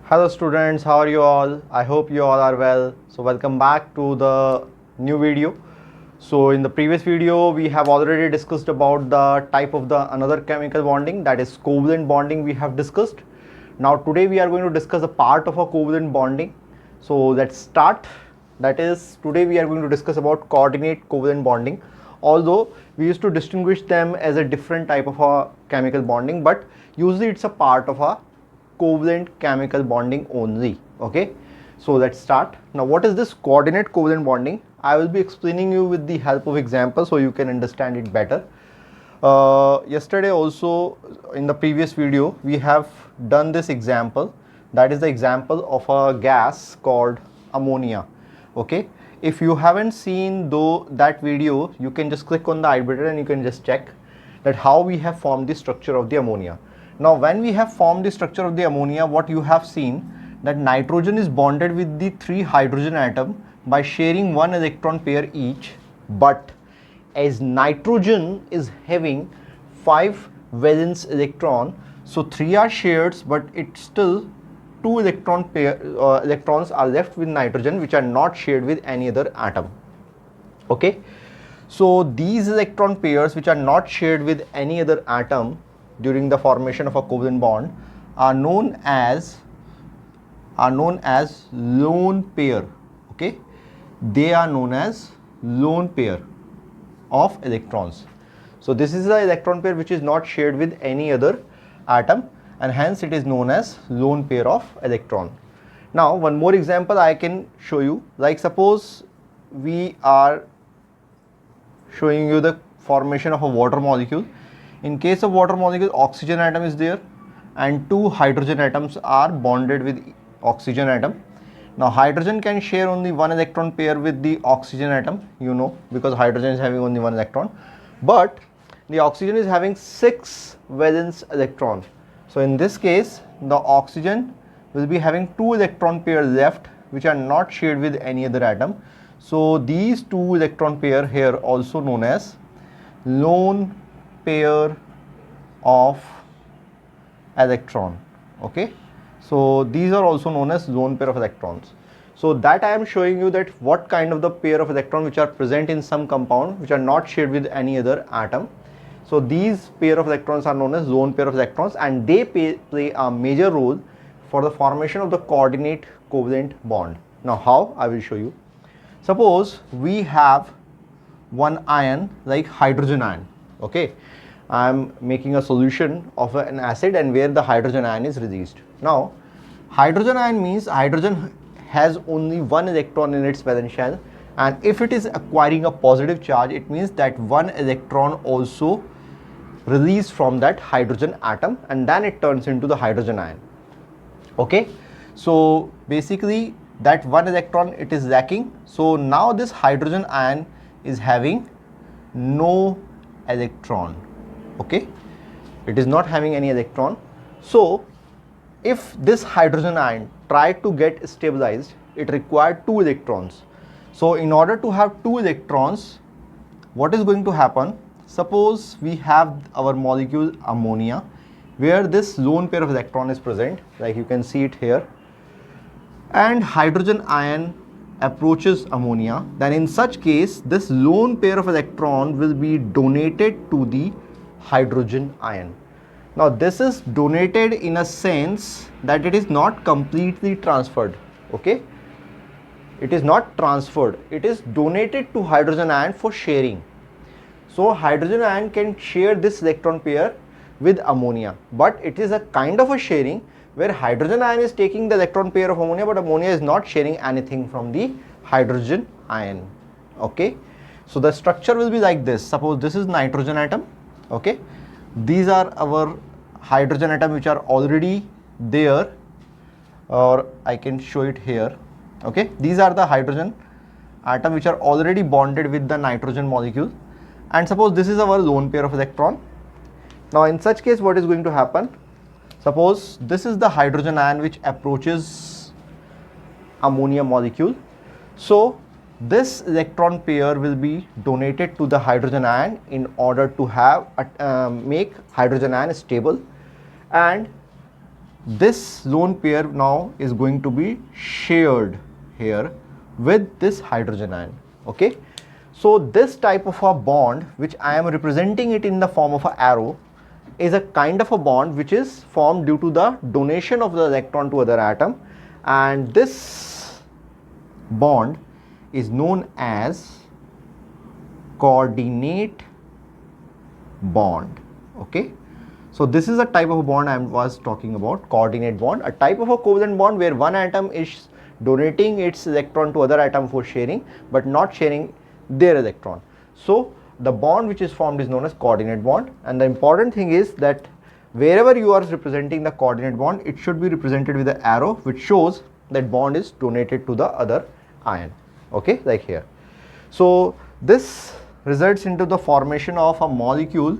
Hello students, how are you all? I hope you all are well. So welcome back to the new video. So in the previous video we have already discussed about the type of the another chemical bonding, that is covalent bonding we have discussed. Now today we are going to discuss a part of a covalent bonding. So let's start. That is, today we are going to discuss about coordinate covalent bonding. Although we used to distinguish them as a different type of a chemical bonding, but usually it's a part of a covalent chemical bonding only. Okay, so let's start. Now what is this coordinate covalent bonding? I will be explaining you with the help of example so you can understand it better. Yesterday also, in the previous video, we have done this example, that is the example of a gas called ammonia. Okay, if you haven't seen though that video, you can just click on the I button and you can just check that how we have formed the structure of the ammonia. Now when we have formed the structure of the ammonia, what you have seen that nitrogen is bonded with the 3 hydrogen atom by sharing 1 electron pair each, but as nitrogen is having 5 valence electron, so 3 are shared, but it's still 2 electrons are left with nitrogen which are not shared with any other atom. Okay, so these electron pairs which are not shared with any other atom during the formation of a covalent bond are known as lone pair. Okay, they are known as lone pair of electrons. So this is the electron pair which is not shared with any other atom, and hence it is known as lone pair of electron. Now one more example I can show you, like suppose we are showing you the formation of a water molecule. In case of water molecule, oxygen atom is there and 2 hydrogen atoms are bonded with oxygen atom. Now hydrogen can share only 1 electron pair with the oxygen atom, you know, because hydrogen is having only 1 electron, but the oxygen is having 6 valence electron. So in this case the oxygen will be having 2 electron pair left which are not shared with any other atom. So these 2 electron pair here also known as lone pair of electron. Okay, so these are also known as lone pair of electrons. So that I am showing you that what kind of the pair of electrons which are present in some compound which are not shared with any other atom. So these pair of electrons are known as lone pair of electrons, and they play a major role for the formation of the coordinate covalent bond. Now how? I will show you. Suppose we have one ion like hydrogen ion. Okay, I am making a solution of an acid and where the hydrogen ion is released. Now hydrogen ion means hydrogen has only 1 electron in its valence shell, and if it is acquiring a positive charge, it means that 1 electron also released from that hydrogen atom, and then it turns into the hydrogen ion. Okay, so basically that 1 electron it is lacking. So now this hydrogen ion is having no electron. Okay, it is not having any electron. So if this hydrogen ion tried to get stabilized, it required 2 electrons. So in order to have 2 electrons, what is going to happen? Suppose we have our molecule ammonia where this lone pair of electron is present, like you can see it here, and hydrogen ion approaches ammonia. Then in such case this lone pair of electron will be donated to the hydrogen ion. Now this is donated in a sense that it is not completely transferred. Okay, it is not transferred, it is donated to hydrogen ion for sharing. So hydrogen ion can share this electron pair with ammonia, but it is a kind of a sharing where hydrogen ion is taking the electron pair of ammonia, but ammonia is not sharing anything from the hydrogen ion. Okay, so the structure will be like this. Suppose this is nitrogen atom. Okay, these are our hydrogen atom which are already there, or I can show it here. Okay, these are the hydrogen atom which are already bonded with the nitrogen molecule, and suppose this is our lone pair of electron. Now in such case what is going to happen? Suppose this is the hydrogen ion which approaches ammonia molecule. So this electron pair will be donated to the hydrogen ion in order to have make hydrogen ion stable, and this lone pair now is going to be shared here with this hydrogen ion. Okay, so this type of a bond, which I am representing it in the form of an arrow, is a kind of a bond which is formed due to the donation of the electron to other atom, and this bond is known as coordinate bond. Okay, so this is a type of a bond I was talking about, coordinate bond, a type of a covalent bond where one atom is donating its electron to other atom for sharing but not sharing their electron. So the bond which is formed is known as coordinate bond, and the important thing is that wherever you are representing the coordinate bond, it should be represented with an arrow which shows that bond is donated to the other ion. Okay, like here. So this results into the formation of a molecule.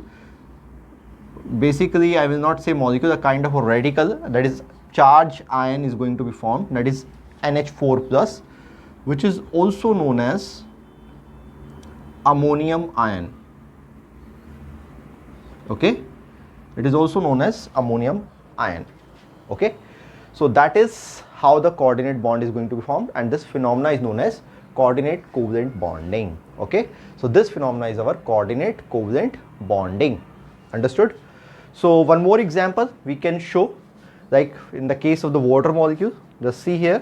Basically, I will not say molecule, a kind of a radical, that is charge ion is going to be formed, that is NH4 plus, which is also known as ammonium ion. Okay, it is also known as ammonium ion. Okay, so that is how the coordinate bond is going to be formed, and this phenomena is known as coordinate covalent bonding. Okay, so this phenomena is our coordinate covalent bonding. Understood? So one more example we can show, like in the case of the water molecule. Just see here,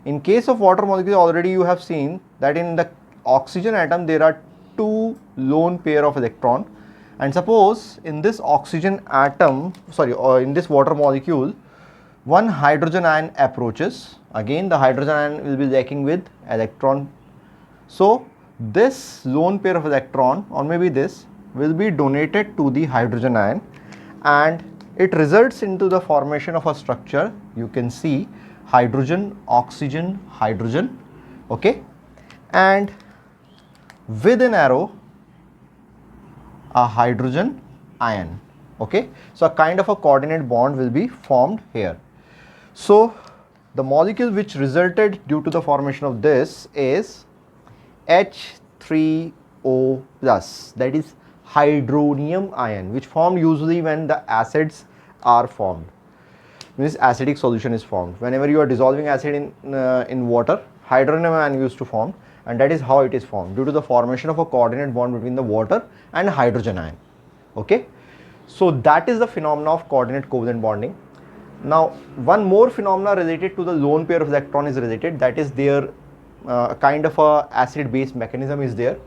in case of water molecule, already you have seen that in the oxygen atom there are two lone pair of electron, and suppose in this oxygen atom, or in this water molecule, one hydrogen ion approaches. Again the hydrogen ion will be lacking with electron, so this lone pair of electron, or maybe this, will be donated to the hydrogen ion, and it results into the formation of a structure. You can see hydrogen, oxygen, hydrogen. Okay, and with an arrow, a hydrogen ion. Okay, so a kind of a coordinate bond will be formed here. So the molecule which resulted due to the formation of this is H3O plus, that is hydronium ion, which formed usually when the acids are formed, means acidic solution is formed. Whenever you are dissolving acid in water, hydronium ion used to form, and that is how it is formed, due to the formation of a coordinate bond between the water and hydrogen ion. Okay, so that is the phenomena of coordinate covalent bonding. Now one more phenomena related to the lone pair of electron is related, that is their kind of a acid base mechanism is there,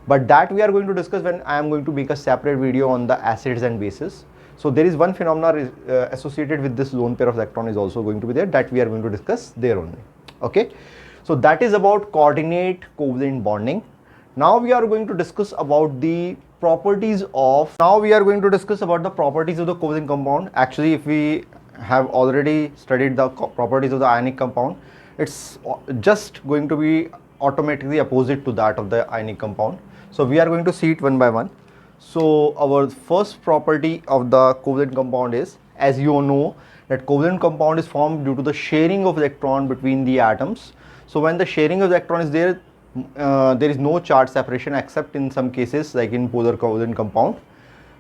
but that we are going to discuss when I am going to make a separate video on the acids and bases. So there is one phenomena associated with this lone pair of electron is also going to be there, that we are going to discuss there only. Okay, so that is about coordinate covalent bonding. Now we are going to discuss about the properties of the covalent compound. Actually, if we have already studied the properties of the ionic compound, it's just going to be automatically opposite to that of the ionic compound. So we are going to see it one by one. So our first property of the covalent compound is, as you know, that covalent compound is formed due to the sharing of electron between the atoms. So when the sharing of electron is there, there is no charge separation except in some cases like in polar covalent compound.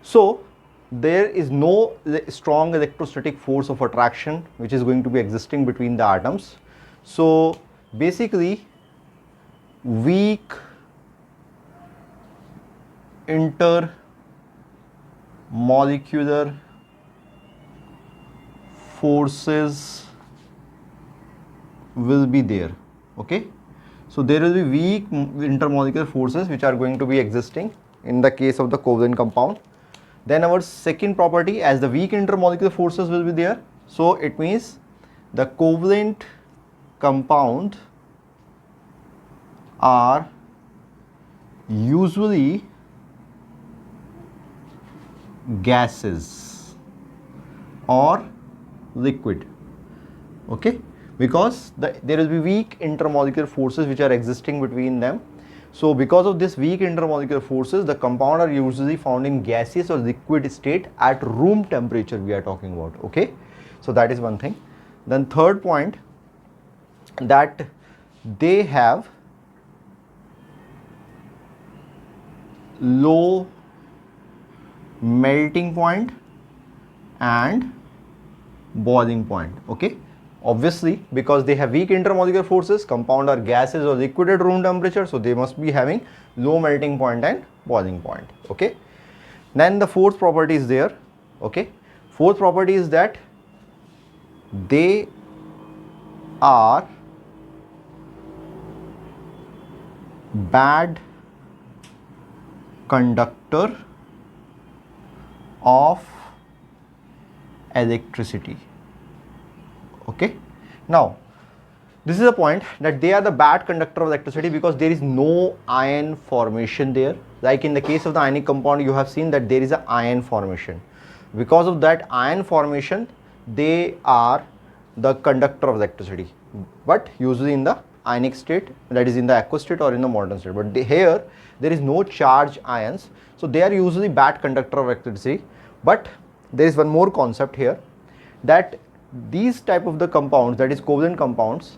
So there is no strong electrostatic force of attraction which is going to be existing between the atoms. So basically weak intermolecular forces will be there. Okay, so there will be weak intermolecular forces which are going to be existing in the case of the covalent compound. Then our second property, as the weak intermolecular forces will be there, so it means the covalent compound are usually gases or liquid. Okay, because there will be weak intermolecular forces which are existing between them. So because of this weak intermolecular forces, the compound are usually found in gaseous or liquid state at room temperature we are talking about. Okay, so that is one thing. Then third point, that they have low melting point and boiling point. Okay, obviously because they have weak intermolecular forces, compound are gases or liquid at room temperature, so they must be having low melting point and boiling point. Okay, then the fourth property is there. Okay, fourth property is that they are bad conductor of electricity. Okay, now this is a point that they are the bad conductor of electricity because there is no ion formation there. Like in the case of the ionic compound, you have seen that there is an ion formation. Because of that ion formation, they are the conductor of electricity, but usually in the ionic state, that is in the aqueous state or in the molten state. But here there is no charge ions, so they are usually bad conductor of electricity. But there is one more concept here, that these type of the compounds, that is covalent compounds,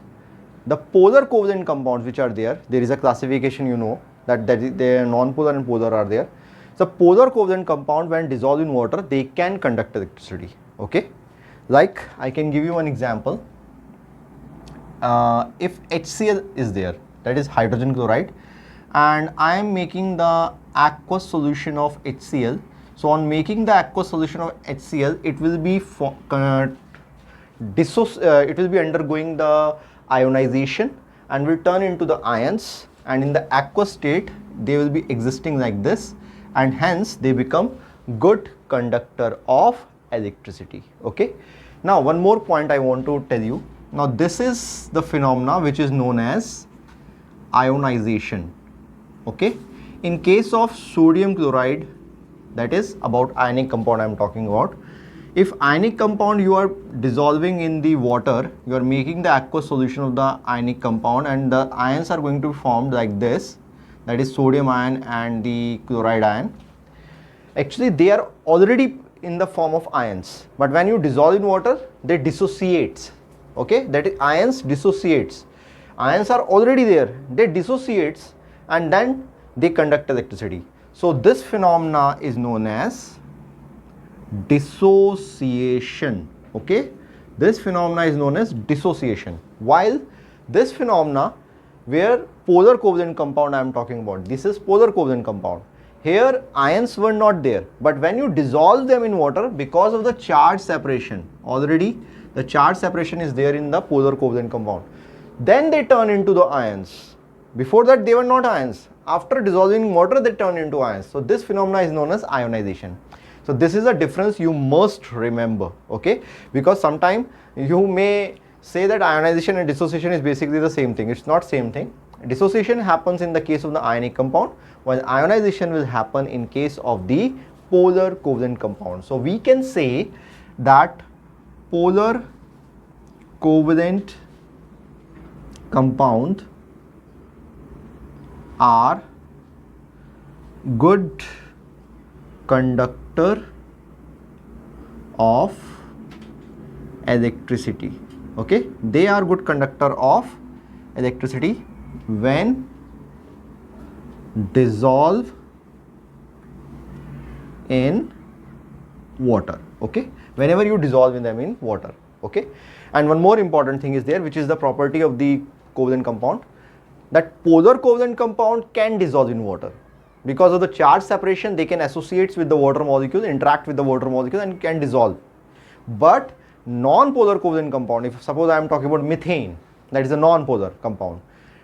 the polar covalent compounds which are there is a classification, you know, that they are non-polar and polar are there. So polar covalent compound, when dissolved in water, they can conduct electricity. Okay, like I can give you an example. If HCl is there, that is hydrogen chloride, and I am making the aqueous solution of HCl. So on making the aqueous solution of HCl, it will be it will be undergoing the ionization and will turn into the ions, and in the aqueous state they will be existing like this, and hence they become good conductor of electricity. Okay, now one more point I want to tell you. Now this is the phenomena which is known as ionization. Okay, in case of sodium chloride, that is about ionic compound I am talking about. If ionic compound you are dissolving in the water, you are making the aqueous solution of the ionic compound, and the ions are going to be formed like this, that is sodium ion and the chloride ion. Actually they are already in the form of ions, but when you dissolve in water, they dissociates. Okay, that is ions dissociates. Ions are already there, they dissociates, and then they conduct electricity. So this phenomena is known as dissociation. Okay, this phenomena is known as dissociation. While this phenomena, where polar covalent compound I am talking about, this is polar covalent compound. Here ions were not there, but when you dissolve them in water, because of the charge separation, already the charge separation is there in the polar covalent compound, then they turn into the ions. Before that they were not ions. After dissolving in water, they turn into ions. So this phenomena is known as ionization. So this is a difference you must remember. Okay, because sometimes you may say that ionization and dissociation is basically the same thing. It's not same thing. Dissociation happens in the case of the ionic compound, while ionization will happen in case of the polar covalent compound. So we can say that polar covalent compound are good conductor of electricity. Okay, they are good conductor of electricity when dissolve in water. Okay, whenever you dissolve in them in water. Okay, and one more important thing is there, which is the property of the covalent compound, that polar covalent compound can dissolve in water. Because of the charge separation, they can associate with the water molecule, interact with the water molecule, and can dissolve. But non-polar covalent compound, if suppose I am talking about methane, that is a non-polar compound,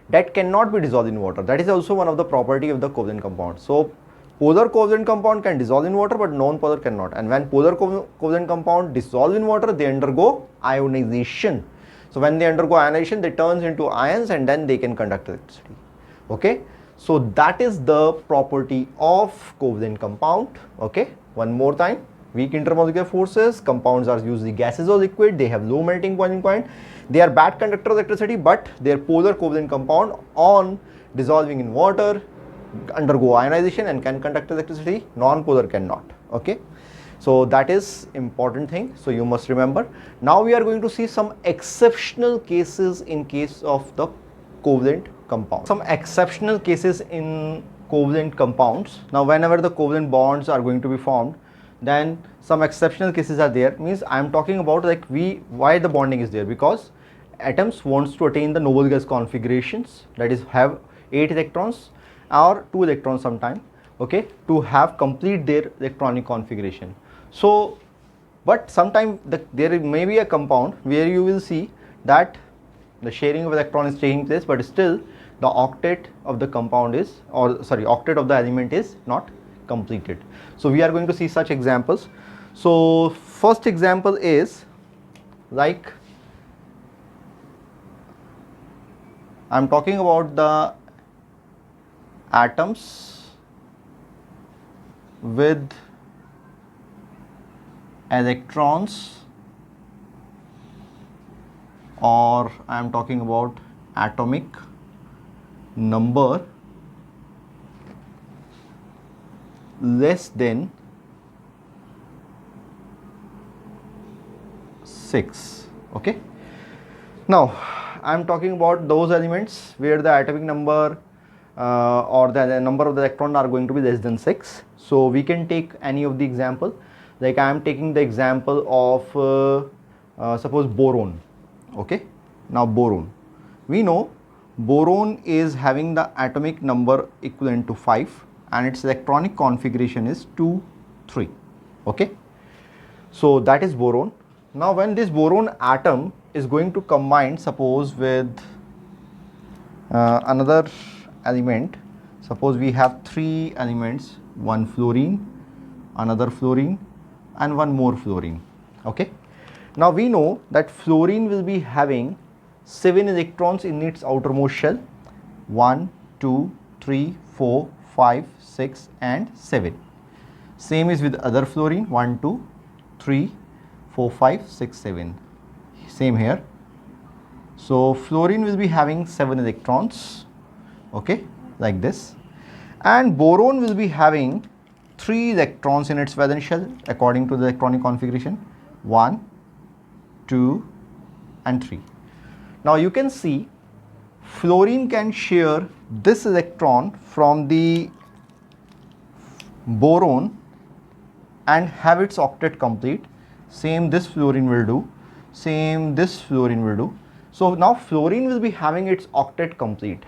that cannot be dissolved in water. That is also one of the property of the covalent compound. So polar covalent compound can dissolve in water, but non-polar cannot. And when polar covalent compound dissolve in water, they undergo ionization. So when they undergo ionization, they turns into ions, and then they can conduct electricity. Okay, so that is the property of covalent compound. Okay, one more time. Weak intermolecular forces, compounds are usually gases or liquid, they have low melting boiling point, they are bad conductor of electricity, but their polar covalent compound on dissolving in water undergo ionization and can conduct electricity, non-polar cannot. Okay, so that is important thing, so you must remember. Now we are going to see some exceptional cases in case of the covalent compound. Some exceptional cases in covalent compounds. Now whenever the covalent bonds are going to be formed, then some exceptional cases are there. Means I am talking about like why the bonding is there, because atoms wants to attain the noble gas configurations, that is have 8 electrons or 2 electrons sometime, okay, to have complete their electronic configuration. So but sometime there may be a compound where you will see that the sharing of electron is taking place, but still the octet of the compound is, or sorry, octet of the element is not completed. So we are going to see such examples. So first example is like I am talking about the atoms with electrons, or I am talking about atomic number less than 6. Okay. Now I am talking about those elements where the atomic number or the number of the electrons are going to be less than 6. So we can take any of the example. Like I am taking the example of suppose boron. Okay. Now boron, we know boron is having the atomic number equivalent to 5 and its electronic configuration is 2, 3. Okay. So that is boron. Now when this boron atom is going to combine suppose with another element, suppose we have 3 elements, one fluorine, another fluorine and one more fluorine. Okay. Now we know that fluorine will be having 7 electrons in its outermost shell, 1, 2, 3, 4, 5, 6 and 7. Same is with other fluorine, 1, 2, 3, 4, 5, 6, 7. Same here. So fluorine will be having 7 electrons, okay, like this, and boron will be having 3 electrons in its valence shell according to the electronic configuration, 1, 2 and 3. Now you can see fluorine can share this electron from the boron and have its octet complete. Same this fluorine will do, same this fluorine will do. So now fluorine will be having its octet complete.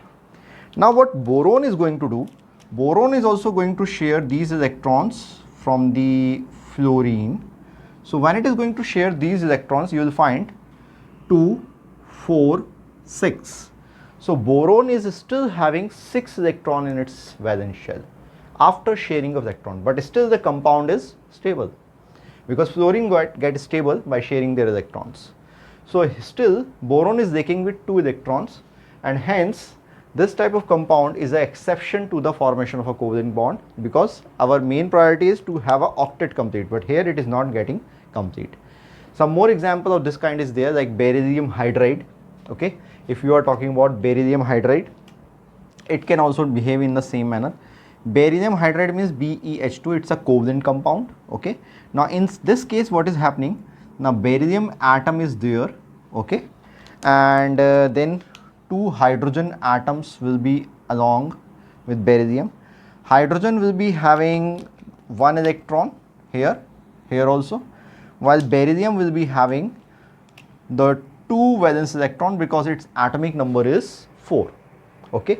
Now what boron is going to do, boron is also going to share these electrons from the fluorine. So when it is going to share these electrons, you will find 2, 4, 6. So boron is still having 6 electrons in its valence shell after sharing of electron, but still the compound is stable because fluorine get stable by sharing their electrons. So still boron is lacking with 2 electrons, and hence this type of compound is an exception to the formation of a covalent bond, because our main priority is to have a octet complete, but here it is not getting complete. Some more example of this kind is there, like beryllium hydride. Okay, if you are talking about beryllium hydride, it can also behave in the same manner. Beryllium hydride means BeH2, it's a covalent compound. Okay, now in this case what is happening, now beryllium atom is there, okay, and then 2 hydrogen atoms will be along with beryllium. Hydrogen will be having 1 electron here also, while beryllium will be having the 2 valence electron because its atomic number is 4. Okay,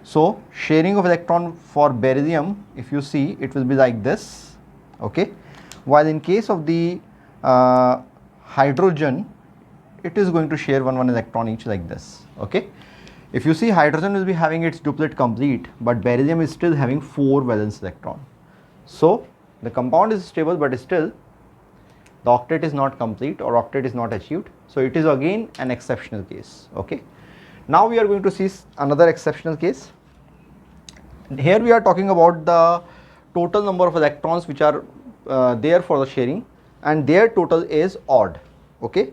so sharing of electron for beryllium, if you see, it will be like this. Okay, while in case of the hydrogen, it is going to share 1 electron each like this. Okay, if you see, hydrogen will be having its duplet complete, but beryllium is still having 4 valence electron. So the compound is stable, but still the octet is not complete or octet is not achieved. So it is again an exceptional case. Okay, now we are going to see another exceptional case. Here we are talking about the total number of electrons which are there for the sharing, and their total is odd. Okay,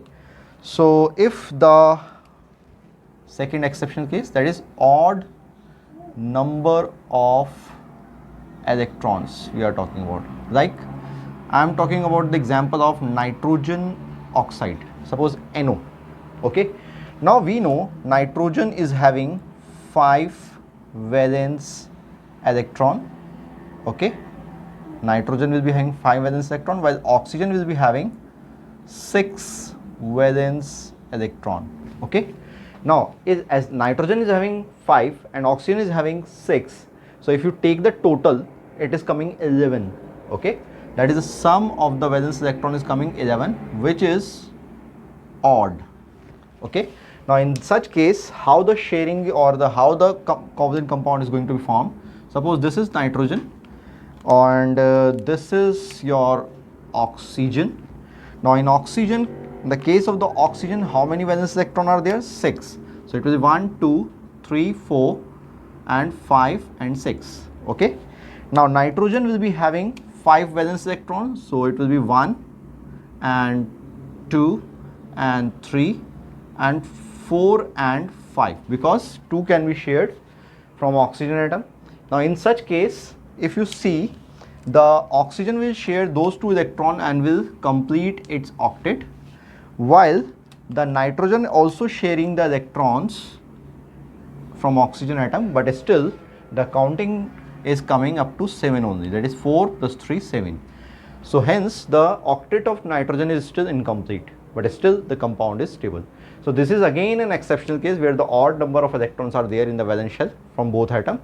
so if the second exceptional case, that is odd number of electrons we are talking about, like I am talking about the example of nitrogen oxide, suppose NO. Okay, now we know nitrogen is having 5 valence electron. Okay, nitrogen will be having 5 valence electron, while oxygen will be having 6 valence electron. Okay, now as nitrogen is having 5 and oxygen is having 6, so if you take the total, it is coming 11. Okay, that is the sum of the valence electron is coming 11, which is odd. Okay, now in such case, how the sharing or how the covalent compound is going to be formed? Suppose this is nitrogen and this is your oxygen. Now in oxygen, in the case of the oxygen, how many valence electron are there? 6. So it will be 1, 2, 3, 4 and 5 and 6. Okay, now nitrogen will be having 5 valence electrons, so it will be 1 and 2 and 3 and 4 and 5, because 2 can be shared from oxygen atom. Now in such case, if you see, the oxygen will share those 2 electrons and will complete its octet, while the nitrogen also sharing the electrons from oxygen atom, but still the counting is coming up to 7 only, that is 4 plus 3, 7. So hence the octet of nitrogen is still incomplete, but still the compound is stable. So this is again an exceptional case where the odd number of electrons are there in the valence shell from both atoms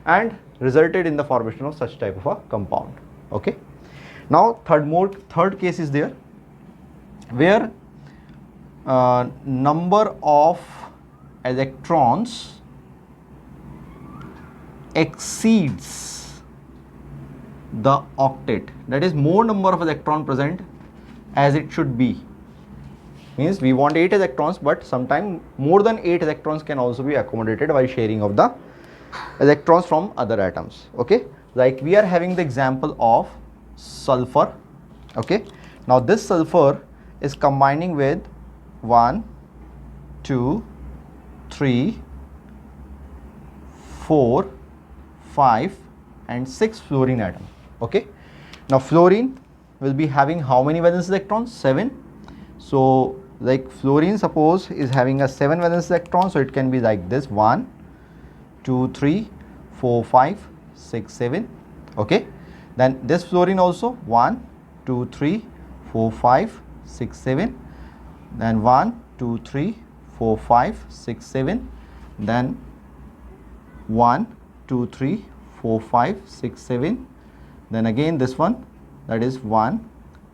and resulted in the formation of such type of a compound. Okay, now third case is there where number of electrons exceeds the octet, that is more number of electron present as it should be. Means we want 8 electrons, but sometimes more than 8 electrons can also be accommodated by sharing of the electrons from other atoms. Okay, like we are having the example of sulfur. Okay, now this sulfur is combining with 1, 2, 3, 4, 5 and 6 fluorine atom. Okay, now fluorine will be having how many valence electrons? 7. So like fluorine suppose is having a 7 valence electron, so it can be like this: 1, 2, 3, 4, 5, 6, 7. Okay, then this fluorine also 1, 2, 3, 4, 5, 6, 7. Then 1, 2, 3, 4, 5, 6, 7. Then 1, 2, 3, 4, 5, 6, 7. Then again this one, that is 1,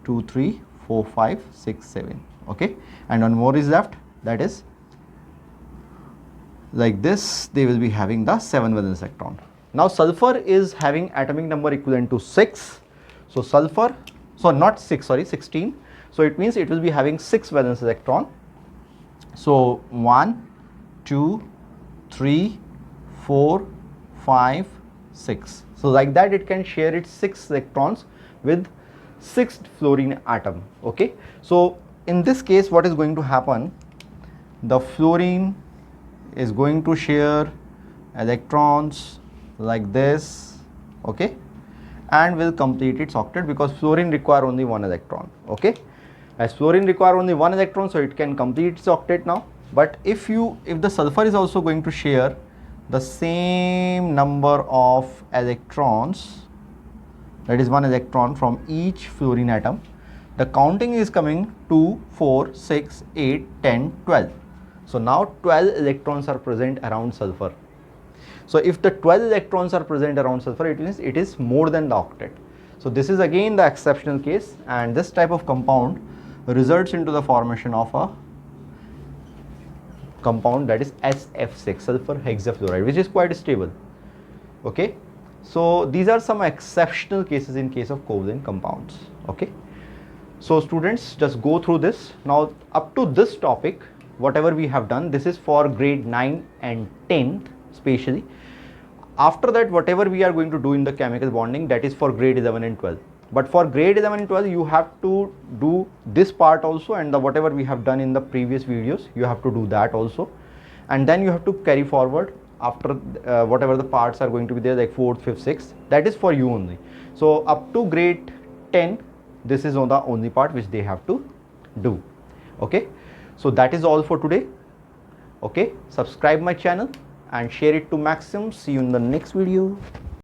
2, 3, 4, 5, 6, 7. Okay, and one more is left, that is like this, they will be having the 7 valence electron. Now sulfur is having atomic number equivalent to 6. So sulfur, so not 6, sorry, 16. So it means it will be having 6 valence electron. So 1, 2, 3, 4, 5, 6. So like that it can share its 6 electrons with 6th fluorine atom. Okay, so in this case what is going to happen, the fluorine is going to share electrons like this. Okay, and will complete its octet, because fluorine require only 1 electron. Okay, as fluorine require only 1 electron, so it can complete its octet now. But if the sulfur is also going to share the same number of electrons, that is 1 electron from each fluorine atom, the counting is coming 2, 4, 6, 8, 10, 12. So now 12 electrons are present around sulfur. So if the 12 electrons are present around sulfur, it means it is more than the octet. So this is again the exceptional case, and this type of compound results into the formation of a compound, that is SF6, sulfur hexafluoride, which is quite stable. Okay, so these are some exceptional cases in case of covalent compounds. Okay, so students, just go through this. Now up to this topic, whatever we have done, this is for grade 9 and 10th especially. After that, whatever we are going to do in the chemical bonding, that is for grade 11 and 12. But for grade 11 and 12, you have to do this part also, and whatever we have done in the previous videos, you have to do that also. And then you have to carry forward after whatever the parts are going to be there, like 4th, 5th, 6th, that is for you only. So up to grade 10, this is the only part which they have to do. Okay, so that is all for today. Okay, subscribe my channel and share it to maximum. See you in the next video.